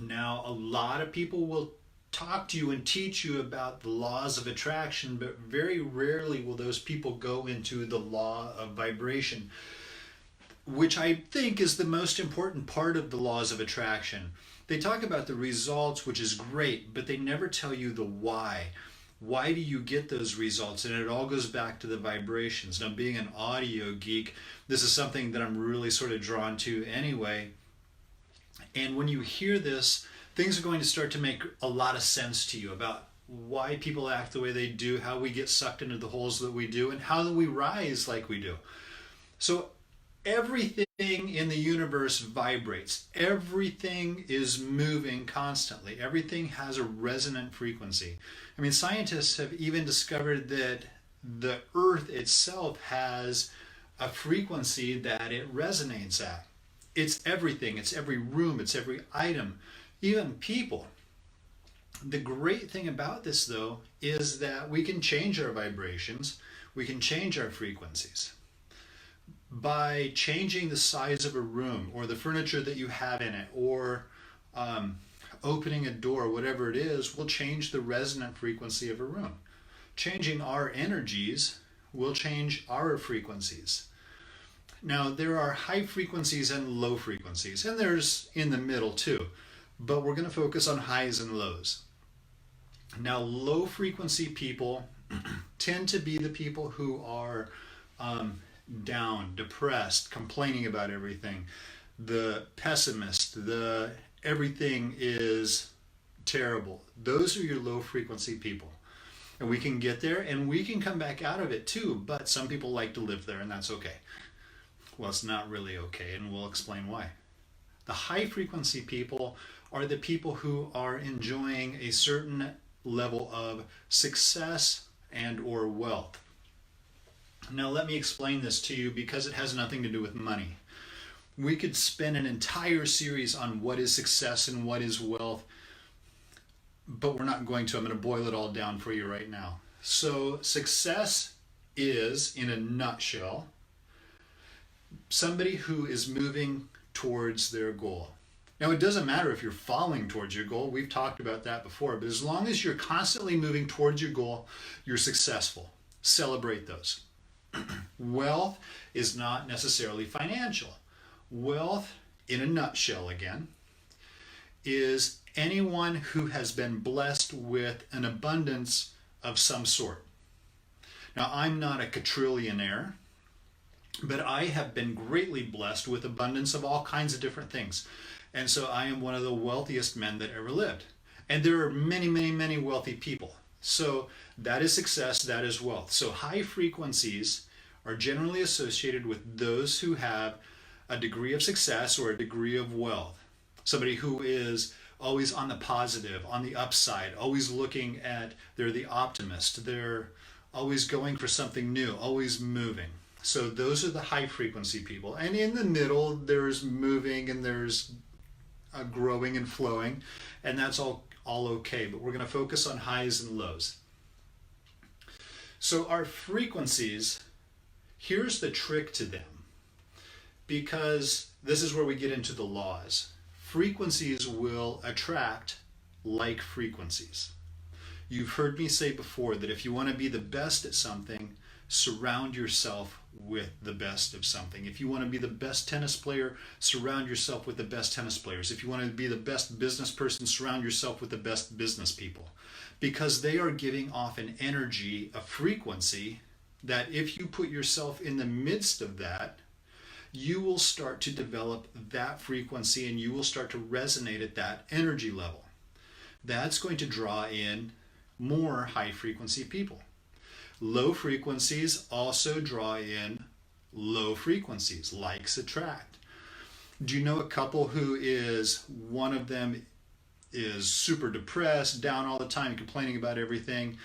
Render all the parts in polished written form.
Now, a lot of people will talk to you and teach you about the laws of attraction, but very rarely will those people go into the law of vibration, which I think is the most important part of the laws of attraction. They talk about the results, which is great, but they never tell you the why. Why do you get those results? And it all goes back to the vibrations. Now, being an audio geek, this is something that I'm really sort of drawn to anyway. And when you hear this, things are going to start to make a lot of sense to you about why people act the way they do, how we get sucked into the holes that we do, and how we rise like we do. So everything in the universe vibrates. Everything is moving constantly. Everything has a resonant frequency. I mean, scientists have even discovered that the earth itself has a frequency that it resonates at. It's everything. It's every room. It's every item, even people. The great thing about this, though, is that we can change our vibrations. We can change our frequencies by changing the size of a room or the furniture that you have in it, or opening a door, whatever it is, will change the resonant frequency of a room. Changing our energies will change our frequencies. Now, there are high frequencies and low frequencies, and there's in the middle too, but we're going to focus on highs and lows. Now, low frequency people tend to be the people who are down, depressed, complaining about everything, the pessimist, the everything is terrible. Those are your low frequency people. And we can get there and we can come back out of it too, but some people like to live there, and that's okay. Well, it's not really okay, and we'll explain why. The high frequency people are the people who are enjoying a certain level of success and or wealth. Now let me explain this to you because it has nothing to do with money. We could spend an entire series on what is success and what is wealth, but we're not going to. I'm going to boil it all down for you right now. So success is, in a nutshell, somebody who is moving towards their goal. Now, it doesn't matter if you're falling towards your goal. We've talked about that before. But as long as you're constantly moving towards your goal, you're successful. Celebrate those. Wealth is not necessarily financial. Wealth, in a nutshell again, is anyone who has been blessed with an abundance of some sort. Now, I'm not a quadrillionaire, but I have been greatly blessed with abundance of all kinds of different things. And so I am one of the wealthiest men that ever lived. And there are many, many, many wealthy people. So that is success, that is wealth. So high frequencies are generally associated with those who have a degree of success or a degree of wealth. Somebody who is always on the positive, on the upside, always looking at, they're the optimist, they're always going for something new, always moving. So those are the high frequency people. And in the middle, there's moving and there's growing and flowing, and that's all okay. But we're going to focus on highs and lows. So our frequencies, here's the trick to them, because this is where we get into the laws. Frequencies will attract like frequencies. You've heard me say before that if you want to be the best at something, surround yourself with the best of something. If you want to be the best tennis player, surround yourself with the best tennis players. If you want to be the best business person, surround yourself with the best business people. Because they are giving off an energy, a frequency, that if you put yourself in the midst of that, you will start to develop that frequency and you will start to resonate at that energy level. That's going to draw in more high frequency people. Low frequencies also draw in low frequencies. Likes attract. Do you know a couple who is, one of them is super depressed, down all the time, complaining about everything,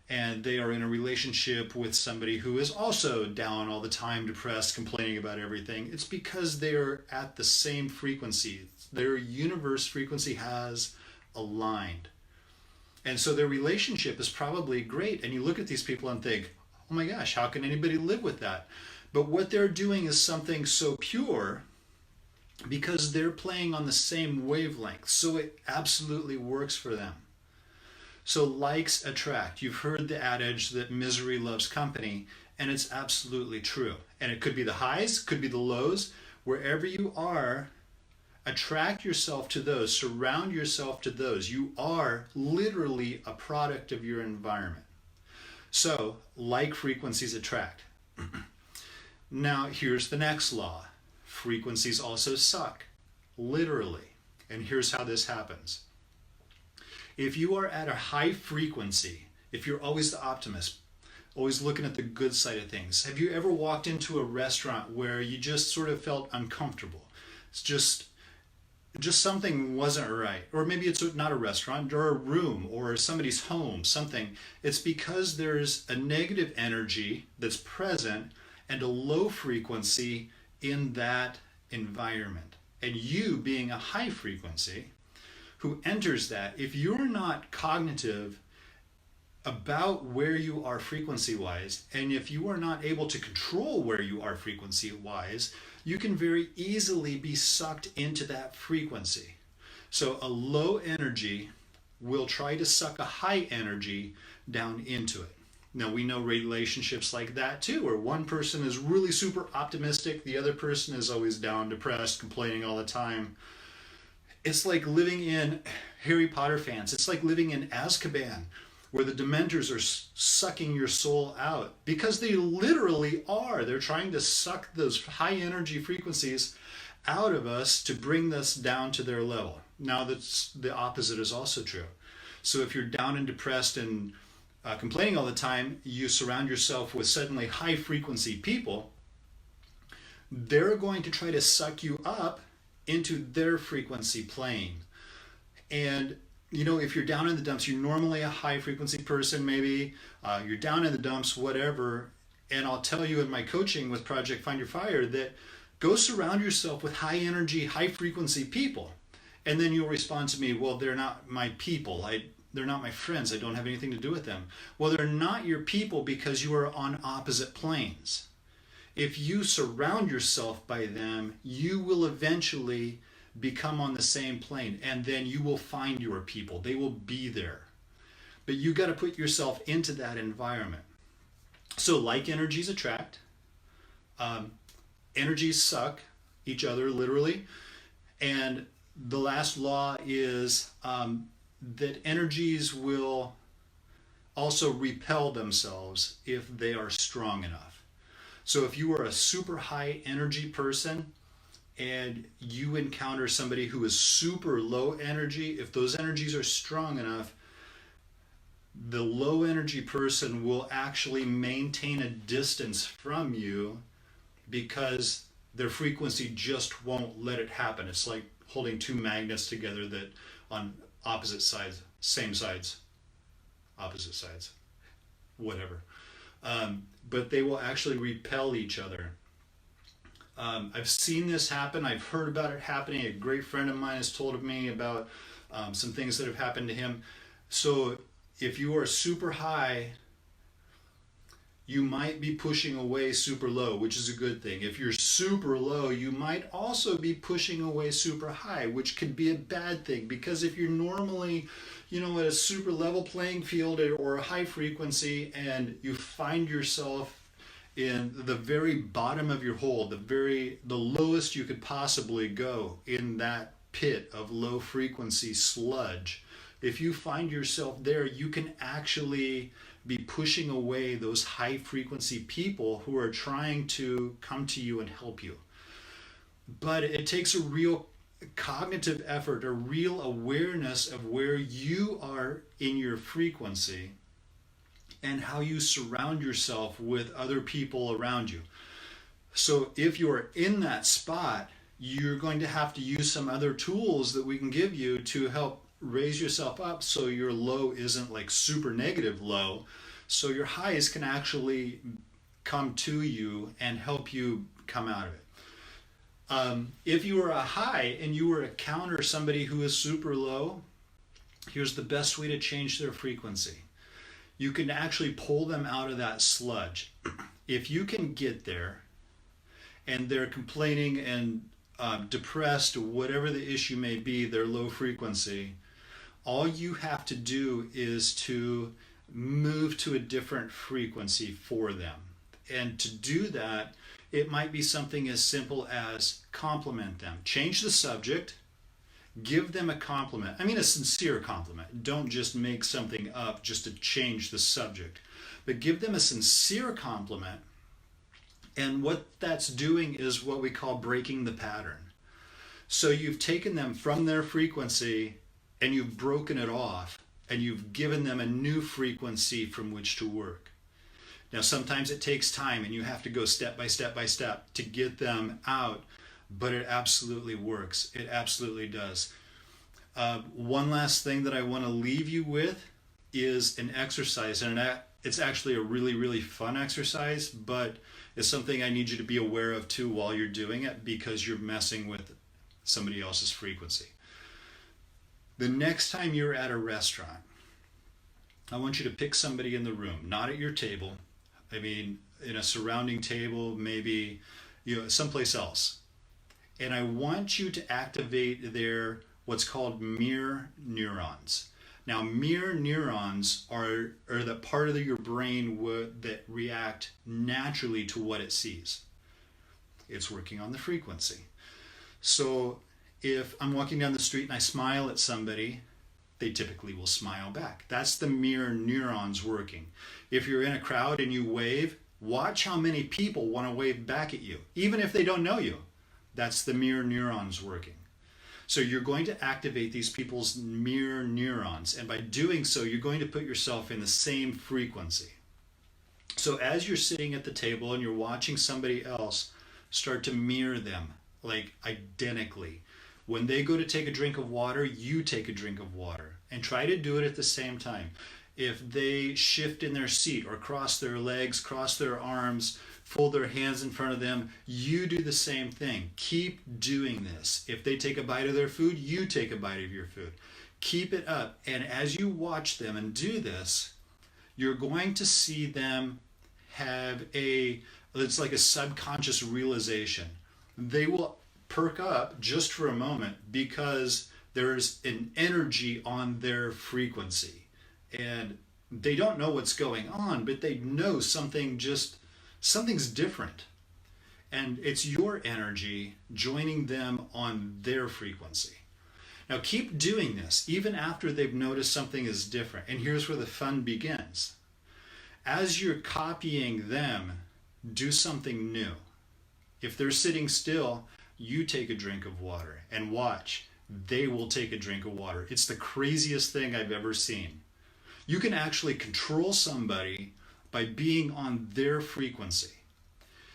and they are in a relationship with somebody who is also down all the time, depressed, complaining about everything? It's because they're at the same frequency. Their universe frequency has aligned. And so their relationship is probably great. And you look at these people and think, oh my gosh, how can anybody live with that? But what they're doing is something so pure because they're playing on the same wavelength. So it absolutely works for them. So likes attract. You've heard the adage that misery loves company, and it's absolutely true. And it could be the highs, could be the lows. Wherever you are, attract yourself to those, surround yourself to those. You are literally a product of your environment. So, like frequencies attract. Now, here's the next law. Frequencies also suck, literally. And here's how this happens. If you are at a high frequency, if you're always the optimist, always looking at the good side of things, have you ever walked into a restaurant where you just sort of felt uncomfortable? It's just something wasn't right. Or maybe it's not a restaurant or a room or somebody's home, something. It's because there's a negative energy that's present and a low frequency in that environment. And you being a high frequency who enters that, if you're not cognitive about where you are frequency-wise, and if you are not able to control where you are frequency-wise, you can very easily be sucked into that frequency. So a low energy will try to suck a high energy down into it. Now we know relationships like that too, where one person is really super optimistic, the other person is always down, depressed, complaining all the time. It's like living in, Harry Potter fans, it's like living in Azkaban, where the Dementors are sucking your soul out, because they literally are. They're trying to suck those high energy frequencies out of us to bring us down to their level. Now that's, the opposite is also true. So if you're down and depressed and complaining all the time, you surround yourself with suddenly high frequency people, they're going to try to suck you up into their frequency plane. And if you're down in the dumps, you're normally a high frequency person, maybe you're down in the dumps, whatever. And I'll tell you in my coaching with Project Find Your Fire that go surround yourself with high energy, high frequency people. And then you'll respond to me, well, they're not my people. They're not my friends. I don't have anything to do with them. Well, they're not your people because you are on opposite planes. If you surround yourself by them, you will eventually become on the same plane, and then you will find your people. They will be there. But you got to put yourself into that environment. So like energies attract, energies suck each other literally, and the last law is that energies will also repel themselves if they are strong enough. So if you are a super high energy person and you encounter somebody who is super low energy, if those energies are strong enough, the low energy person will actually maintain a distance from you because their frequency just won't let it happen. It's like holding two magnets together that on opposite sides, same sides, opposite sides, whatever. But they will actually repel each other. I've seen this happen. I've heard about it happening. A great friend of mine has told me about some things that have happened to him. So if you are super high, you might be pushing away super low, which is a good thing. If you're super low, you might also be pushing away super high, which could be a bad thing, because if you're normally, at a super level playing field or a high frequency, and you find yourself in the very bottom of your hole, the lowest you could possibly go in that pit of low frequency sludge, if you find yourself there, you can actually be pushing away those high frequency people who are trying to come to you and help you. But it takes a real cognitive effort, a real awareness of where you are in your frequency and how you surround yourself with other people around you. So if you're in that spot, you're going to have to use some other tools that we can give you to help raise yourself up so your low isn't like super negative low, so your highs can actually come to you and help you come out of it. If you are a high and you were to counter somebody who is super low, here's the best way to change their frequency. You can actually pull them out of that sludge. If you can get there and they're complaining and depressed, whatever the issue may be, their low frequency, all you have to do is to move to a different frequency for them. And to do that, it might be something as simple as compliment them. Change the subject, give them a compliment. I mean, a sincere compliment. Don't just make something up just to change the subject, but give them a sincere compliment. And what that's doing is what we call breaking the pattern. So you've taken them from their frequency and you've broken it off and you've given them a new frequency from which to work. Now, sometimes it takes time and you have to go step by step by step to get them out, but it absolutely works. It absolutely does. One last thing that I want to leave you with is an exercise, and it's actually a really, really fun exercise, but it's something I need you to be aware of too while you're doing it, because you're messing with somebody else's frequency. The next time you're at a restaurant, I want you to pick somebody in the room, not at your table. I mean, in a surrounding table, maybe, someplace else. And I want you to activate their what's called mirror neurons. Now, mirror neurons are the part of your brain that react naturally to what it sees. It's working on the frequency. So if I'm walking down the street and I smile at somebody, they typically will smile back. That's the mirror neurons working. If you're in a crowd and you wave, watch how many people want to wave back at you, even if they don't know you. That's the mirror neurons working. So you're going to activate these people's mirror neurons, and by doing so, you're going to put yourself in the same frequency. So as you're sitting at the table and you're watching somebody else, start to mirror them, like identically. When they go to take a drink of water, you take a drink of water, and try to do it at the same time. If they shift in their seat or cross their legs, cross their arms, fold their hands in front of them, you do the same thing. Keep doing this. If they take a bite of their food, you take a bite of your food. Keep it up. And as you watch them and do this, you're going to see them have it's like a subconscious realization. They will perk up just for a moment because there's an energy on their frequency. And they don't know what's going on, but they know something's different. And it's your energy joining them on their frequency. Now keep doing this even after they've noticed something is different. And here's where the fun begins. As you're copying them, do something new. If they're sitting still, you take a drink of water and watch. They will take a drink of water. It's the craziest thing I've ever seen. You can actually control somebody by being on their frequency.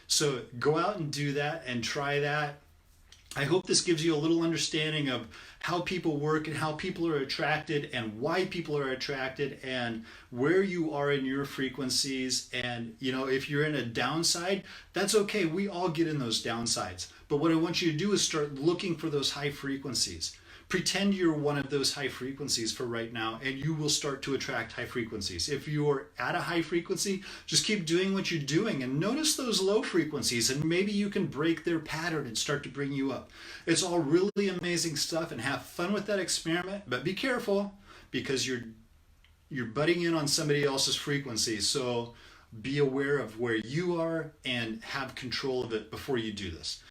So go out and do that and try that. I hope this gives you a little understanding of how people work and how people are attracted and why people are attracted and where you are in your frequencies. And, if you're in a downside, that's okay. We all get in those downsides. But what I want you to do is start looking for those high frequencies. Pretend you're one of those high frequencies for right now, and you will start to attract high frequencies. If you're at a high frequency, just keep doing what you're doing and notice those low frequencies, and maybe you can break their pattern and start to bring you up. It's all really amazing stuff, and have fun with that experiment, but be careful because you're butting in on somebody else's frequency. So be aware of where you are and have control of it before you do this.